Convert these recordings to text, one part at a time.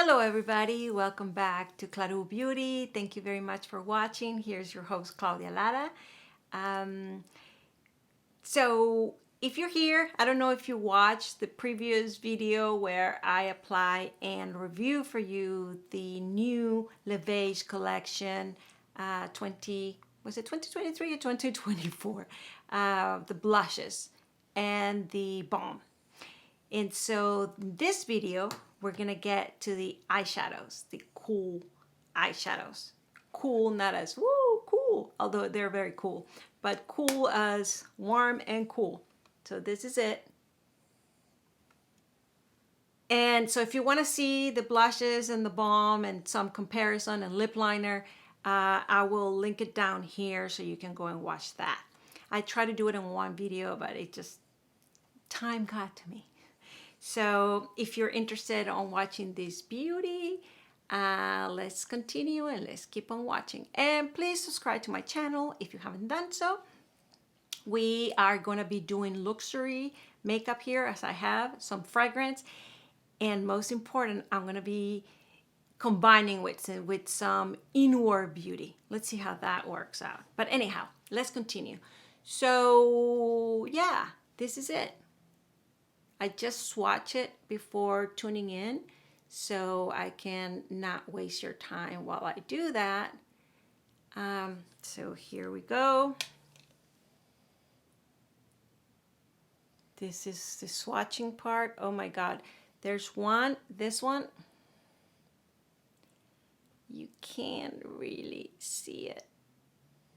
Hello everybody, welcome back to Claro Beauty. Thank you very much for watching. Here's your host Claudia Lara. So if you're here, I don't know if you watched the previous video where I apply and review for you the new Beiges collection 2023 or 2024? The blushes and the balm. And so this video, we're gonna get to the eyeshadows, the cool eyeshadows. Cool, not as woo, cool, although they're very cool, but cool as warm and cool. So this is it. And so if you wanna see the blushes and the balm and some comparison and lip liner, I will link it down here so you can go and watch that. I try to do it in one video, but it just, time got to me. So if you're interested on watching this beauty, let's continue and let's keep on watching. And please subscribe to my channel if you haven't done so. We are going to be doing luxury makeup here, as I have some fragrance. And most important, I'm going to be combining with some inward beauty. Let's see how that works out. But anyhow, let's continue. So yeah, this is it. I just swatch it before tuning in so I can not waste your time while I do that. So here we go. This is the swatching part. Oh my God. There's one, this one. You can't really see it.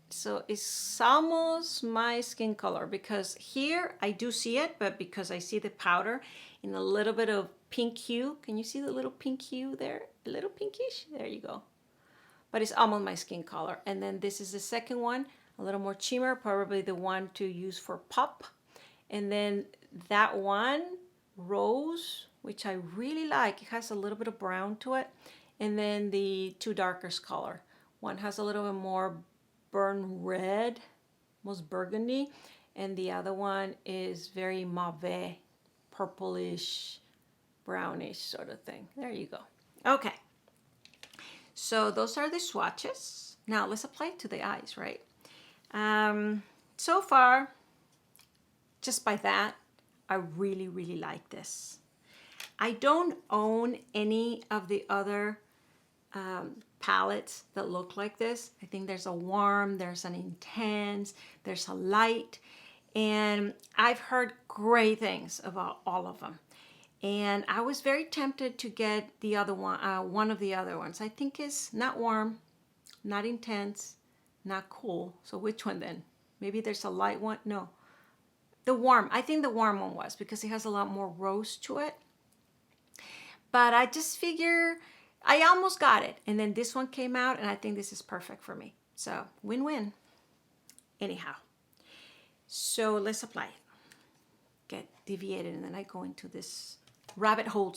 So it's almost my skin color because here I do see it, but because I see the powder in a little bit of pink hue. Can you see the little pink hue there? A little pinkish? There you go. But it's almost my skin color. And then this is the second one, a little more shimmer, probably the one to use for pop. And then that one, rose, which I really like. It has a little bit of brown to it. And then the two darkest color. One has a little bit more burnt red, almost burgundy, and the other one is very mauve, purplish, brownish sort of thing. There you go. Okay, so those are the swatches. Now let's apply it to the eyes, right? So far, just by that, I really, really like this. I don't own any of the other palettes that look like this. I think there's a warm, there's an intense, there's a light, and I've heard great things about all of them. And I was very tempted to get the other one of the other ones. I think it's not warm, not intense, not cool. So which one then? Maybe there's a light one? No. The warm. I think the warm one was because it has a lot more rose to it. But I just figure I almost got it. And then this one came out and I think this is perfect for me. So win-win. Anyhow. So let's apply it. Get deviated and then I go into this rabbit hole.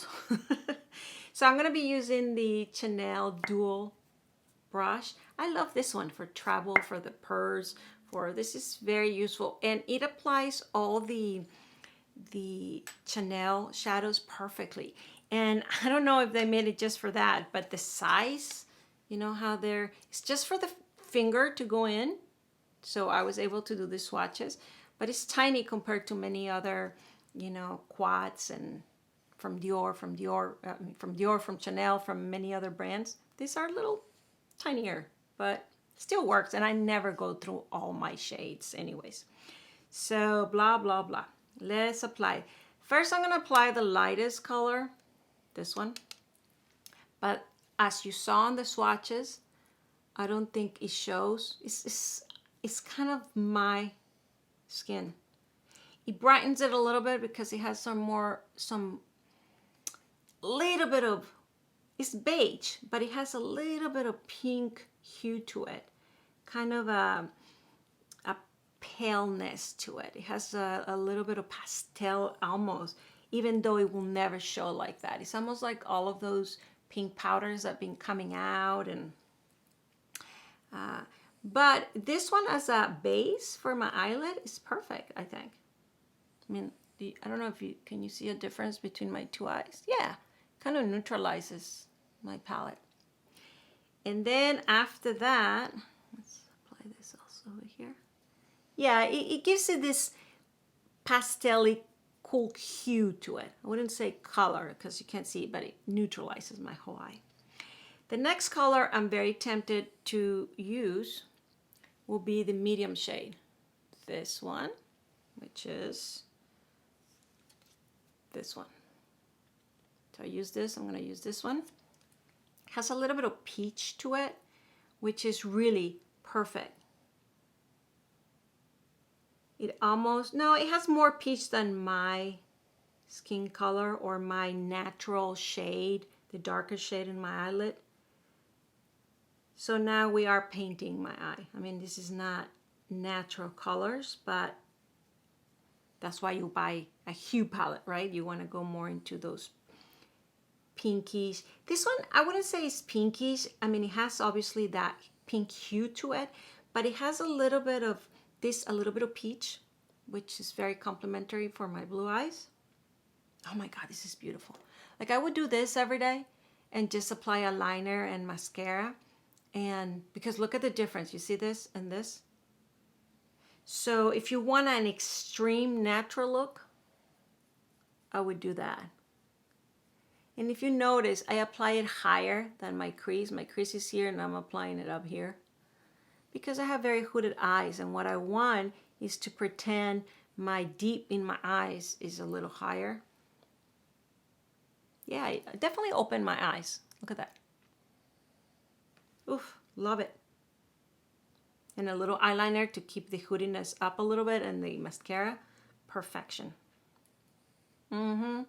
So I'm going to be using the Chanel Dual brush. I love this one for travel, for the purse, for this is very useful. And it applies all the Chanel shadows perfectly. And I don't know if they made it just for that, but the size, you know how it's just for the finger to go in. So I was able to do the swatches, but it's tiny compared to many other, you know, quads and from Dior, from Chanel, from many other brands. These are a little tinier, but still works. And I never go through all my shades anyways. So blah, blah, blah. Let's apply. First, I'm going to apply the lightest color. This one, but as you saw on the swatches, I don't think it shows. It's kind of my skin. It brightens it a little bit because it has little bit of, it's beige, but it has a little bit of pink hue to it, kind of a paleness to it. It has a little bit of pastel almost, even though it will never show like that. It's almost like all of those pink powders that have been coming out. And but this one as a base for my eyelid is perfect, I think. I mean, I don't know if can you see a difference between my two eyes? Yeah, kind of neutralizes my palette. And then after that, let's apply this also over here. Yeah, it gives it this pastel-y, cool hue to it. I wouldn't say color because you can't see it, but it neutralizes my whole eye. The next color I'm very tempted to use will be the medium shade. This one, which is this one. So I use this, I'm gonna use this one. It has a little bit of peach to it, which is really perfect. It almost, no, it has more peach than my skin color or my natural shade, the darker shade in my eyelid. So now we are painting my eye. I mean, this is not natural colors, but that's why you buy a hue palette, right? You want to go more into those pinkish. This one, I wouldn't say it's pinkish. I mean, it has obviously that pink hue to it, but it has a little bit of this, a little bit of peach, which is very complimentary for my blue eyes. Oh my God, this is beautiful. Like I would do this every day and just apply a liner and mascara. And because look at the difference, you see this and this? So if you want an extreme natural look, I would do that. And if you notice, I apply it higher than my crease. My crease is here and I'm applying it up here. Because I have very hooded eyes and what I want is to pretend my deep in my eyes is a little higher. Yeah, I definitely opened my eyes. Look at that. Oof, love it. And a little eyeliner to keep the hoodiness up a little bit and the mascara. Perfection. All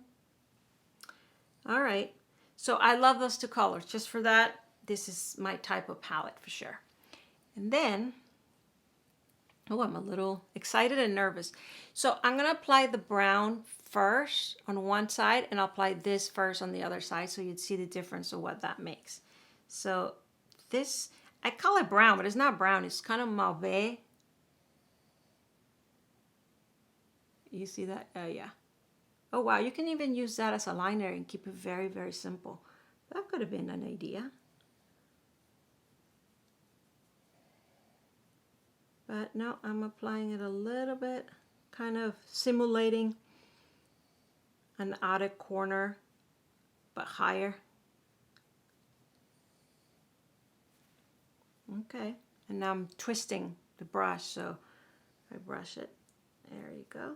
right. So I love those two colors. Just for that, this is my type of palette for sure. And then, oh, I'm a little excited and nervous. So I'm going to apply the brown first on one side and I'll apply this first on the other side so you'd see the difference of what that makes. So this, I call it brown, but it's not brown. It's kind of mauve. You see that? Yeah. Oh, wow. You can even use that as a liner and keep it very, very simple. That could have been an idea. But no, I'm applying it a little bit, kind of simulating an outer corner, but higher. Okay, and now I'm twisting the brush, so I brush it. There you go.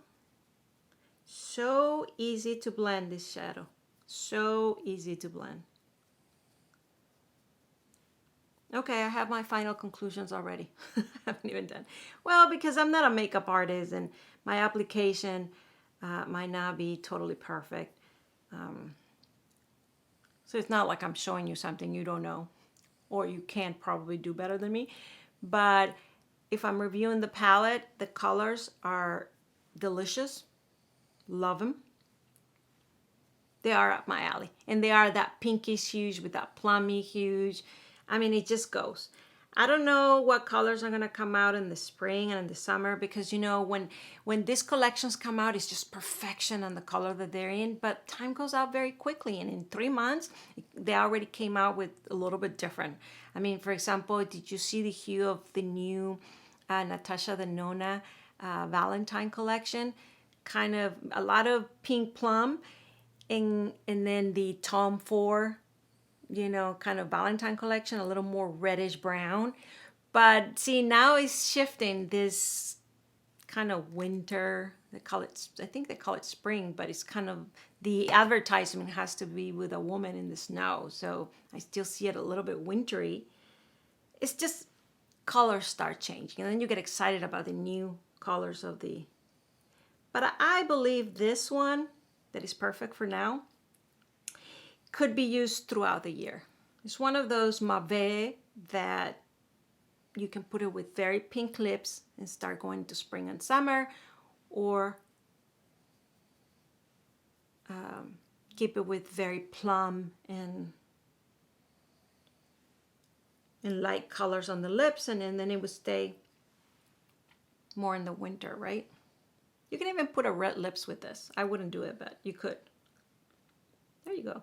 So easy to blend this shadow. So easy to blend. Okay, I have my final conclusions already. I haven't even done. Well, because I'm not a makeup artist and my application might not be totally perfect. So it's not like I'm showing you something you don't know or you can't probably do better than me. But if I'm reviewing the palette, the colors are delicious. Love them. They are up my alley. And they are that pinkish huge with that plummy huge. I mean, it just goes. I don't know what colors are going to come out in the spring and in the summer because, you know, when these collections come out, it's just perfection on the color that they're in. But time goes out very quickly. And in 3 months, they already came out with a little bit different. I mean, for example, did you see the hue of the new Natasha Denona Valentine collection? Kind of a lot of pink plum. And then the Tom Ford, you know, kind of Valentine collection, a little more reddish brown. But see, now it's shifting this kind of winter. They call it, I think they call it spring, but it's kind of, the advertisement has to be with a woman in the snow. So I still see it a little bit wintry. It's just colors start changing. And then you get excited about the new colors of the, but I believe this one that is perfect for now could be used throughout the year. It's one of those mauve that you can put it with very pink lips and start going into spring and summer, or keep it with very plum and light colors on the lips, and then it would stay more in the winter, right? You can even put a red lips with this. I wouldn't do it, but you could. There you go.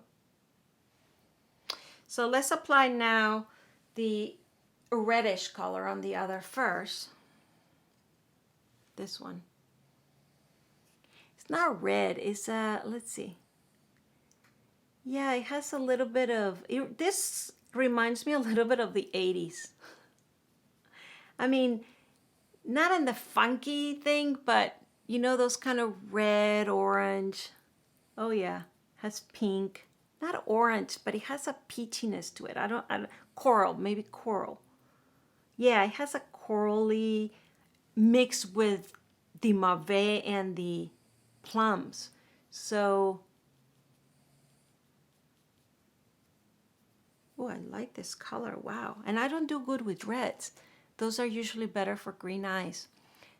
So let's apply now the reddish color on the other first. This one. It's not red, it's let's see. Yeah, it has a little bit of, this reminds me a little bit of the 80s. I mean, not in the funky thing, but you know, those kind of red, orange. Oh yeah, has pink. Not orange, but it has a peachiness to it. I don't coral, maybe coral. Yeah, it has a corally mixed with the mauve and the plums. So, oh, I like this color. Wow. And I don't do good with reds. Those are usually better for green eyes.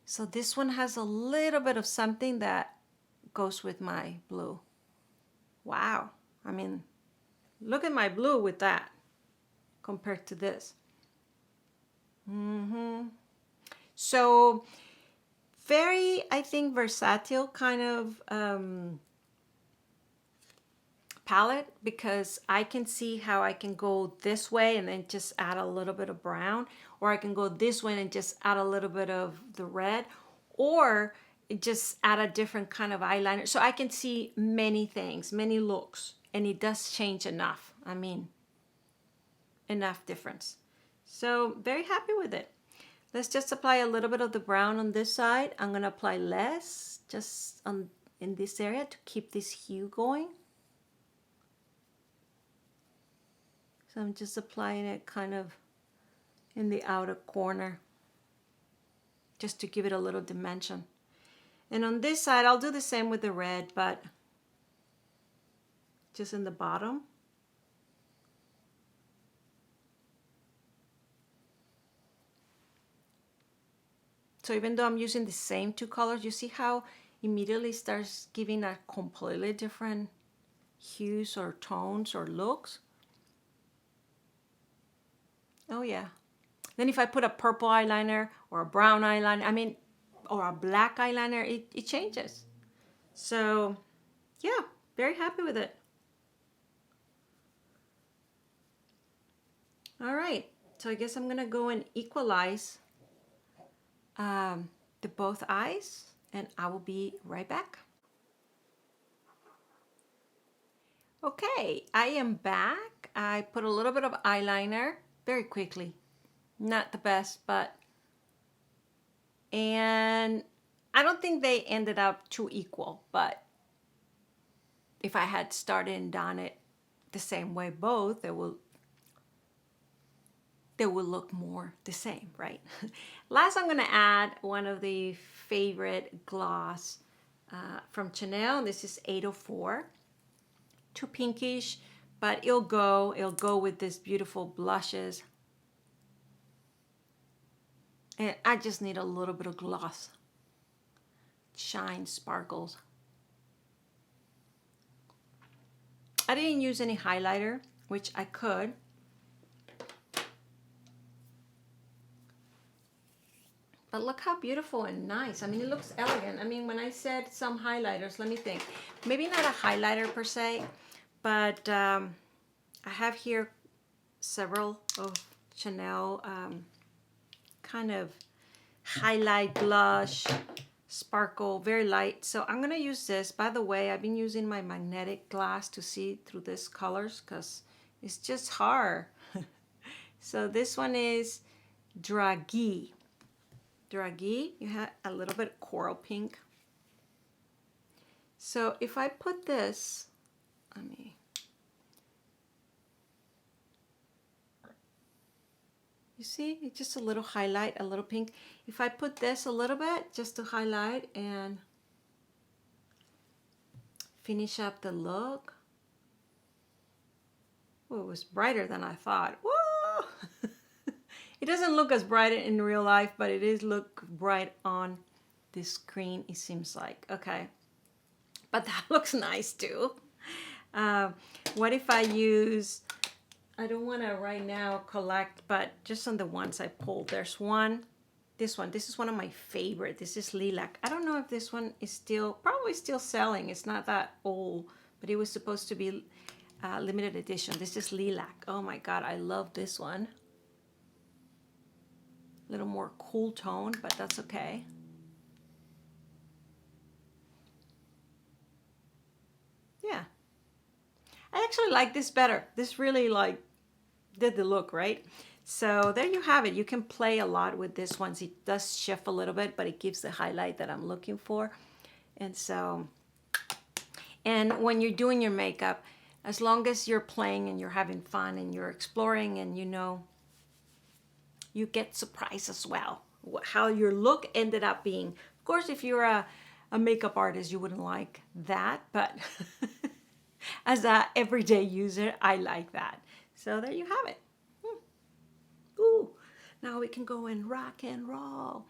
So this one has a little bit of something that goes with my blue. Wow. I mean, look at my blue with that compared to this. So very, I think, versatile kind of palette, because I can see how I can go this way and then just add a little bit of brown, or I can go this way and just add a little bit of the red, or just add a different kind of eyeliner. So I can see many things, many looks, and it does change enough. I mean, enough difference. So very happy with it. Let's just apply a little bit of the brown on this side. I'm gonna apply less just on in this area to keep this hue going. So I'm just applying it kind of in the outer corner just to give it a little dimension. And on this side, I'll do the same with the red, but just in the bottom. So even though I'm using the same two colors, you see how immediately starts giving a completely different hues or tones or looks? Oh yeah. Then if I put a purple eyeliner or a brown eyeliner, I mean, or a black eyeliner, it changes. So yeah, very happy with it. All right, so I guess I'm gonna go and equalize the both eyes, and I will be right back. Okay, I am back. I put a little bit of eyeliner very quickly. Not the best, but, and I don't think they ended up too equal, but if I had started and done it the same way both, they will look more the same, right? Last, I'm gonna add one of the favorite gloss from Chanel. This is 804. Too pinkish, but it'll go with this beautiful blushes. And I just need a little bit of gloss. Shine, sparkles. I didn't use any highlighter, which I could. But look how beautiful and nice. I mean, it looks elegant. I mean, when I said some highlighters, let me think. Maybe not a highlighter per se, but I have here several of Chanel kind of highlight, blush, sparkle, very light. So I'm gonna use this. By the way, I've been using my magnetic glass to see through these colors because it's just hard. So this one is Draghi. Draghi, you have a little bit of coral pink. So if I put this, you see, it's just a little highlight, a little pink. If I put this a little bit just to highlight and finish up the look. Oh, it was brighter than I thought. Whoa! It doesn't look as bright in real life, but it is look bright on the screen, it seems like. Okay, but that looks nice too. What if I use, I don't want to right now collect, but just on the ones I pulled, there's one, this is one of my favorite. This is Lilac. I don't know if this one is still, probably still selling. It's not that old, but it was supposed to be limited edition. This is lilac. Oh my God, I love this one. A little more cool tone, but that's okay. Yeah, I actually like this better. This really like did the look, right? So there you have it. You can play a lot with this one. It does shift a little bit, but it gives the highlight that I'm looking for. And so, and when you're doing your makeup, as long as you're playing and you're having fun and you're exploring and you know, you get surprised as well how your look ended up being. Of course, if you're a makeup artist, you wouldn't like that, but as a everyday user, I like that. So there you have it. Ooh, now we can go and rock and roll.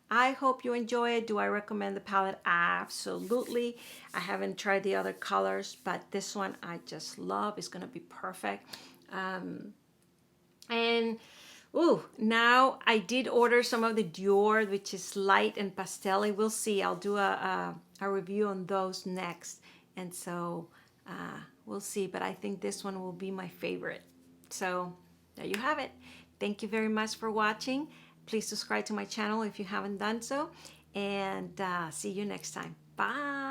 I hope you enjoy it. Do I recommend the palette? Absolutely. I haven't tried the other colors, but this one I just love. It's going to be perfect. And ooh, now I did order some of the Dior, which is light and pastel. We'll see. I'll do a review on those next. And so we'll see. But I think this one will be my favorite. So there you have it. Thank you very much for watching. Please subscribe to my channel if you haven't done so. And see you next time. Bye.